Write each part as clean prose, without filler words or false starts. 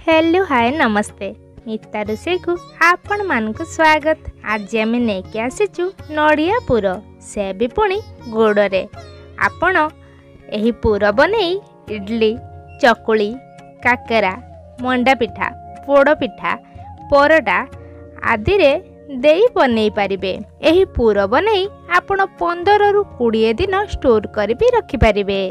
Hello hi नमस्ते मिता रोषे को आपण मानक स्वागत। आज आम नहीं आसीचु नड़िया पुर से भी पुणी गोड़े आपण एही पुर बने इडली चकुली काकेरा मंडा पिठा पोड़ पिठा परोटा आदि रे देई बनै पारिबे। एही पुर बनै आपण 15 रु 20 दिन स्टोर करी भी रखि पारिबे।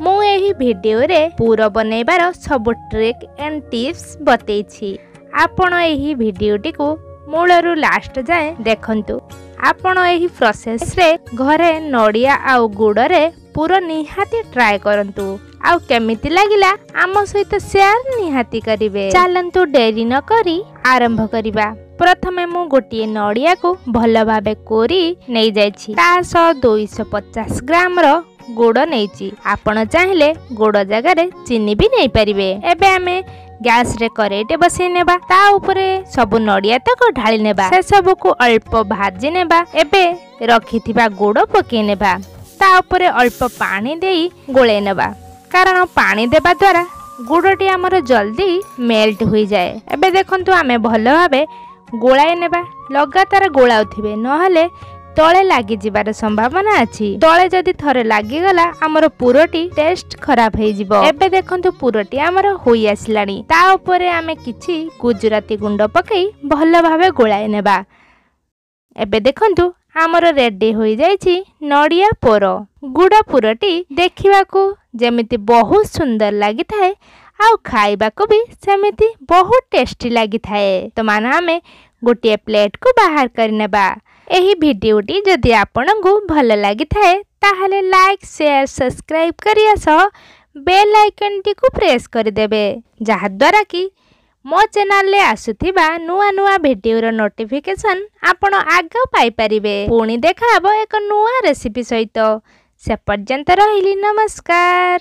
मु एही वीडियो रे पुर बनैबार सब ट्रिक एंड टिप्स बतैछि। आपण एही वीडियोटी को मूलरू लास्ट जाए देखंतु। आपण एही प्रोसेस रे घरे नड़िया आउ गुड़ रे पुर निहाती ट्राई करंतु आउ केमिति लागिला आम सहित शेयर निहाती करिवे। चलंतु देरी न करी आरंभ करिबा। प्रथमे मु गोटिए नड़िया को भल भाबे कोरी नै जाइछि। ता 250 ग्राम रो गुड़ नहीं। आपण चाहिले गुड़ जगह रे चीनी भी नहीं पारिबे। एबे आमे गैस रे करेटे बसै नेबा। ता ऊपरे सब नड़िया तक ढाली नेबा। से सब को अल्प भाजी नेबा। एबे रखिथिबा गुड़ पके नेबा। ता ऊपरे अल्प पानी देई गोळे नेबा, कारण पानी देबा द्वारा गुड़टी हमर जल्दी मेल्ट होई जाए। एबे देखंतु आमे भलो भाबे गोळाई नेबा। लगातार गोळाउथिबे, नहले तले लागी जिबार संभावना अछि। तले जदि थरे लागी गला हमर पुरटी टेस्ट खराब हे जिवो। एबे देखंतु पुरटी हमर होई आसलानी। ता ऊपरे आमे किछि गुजराती गुंड पकई भलो भाबे गोळाई नेबा। एबे देखंतु हमर रेडी होई जाइछि नड़िया पोर। गुड़ पुरटी देखिबा को जेमिति बहुत सुंदर लागि थाए आउ खाइबा को भी सेमिति बहुत टेस्टी लागि थाए। तो माने आमे गोटिए प्लेट को बाहर कर नेबा। एही वीडियोटी जदि आपनकु भल लागि थाए ताहले लाइक शेयर सब्सक्राइब करिया सह बेल आइकन टी को प्रेस कर देबे, जहा द्वारा कि मो चैनल ले आसुथिबा नुआ नुआ वीडियो रो नोटिफिकेशन आपण आगे पाई परिबे। पुणी देखा हबो एक नुआ रेसिपी सहित। से पर्यंत रहिली नमस्कार।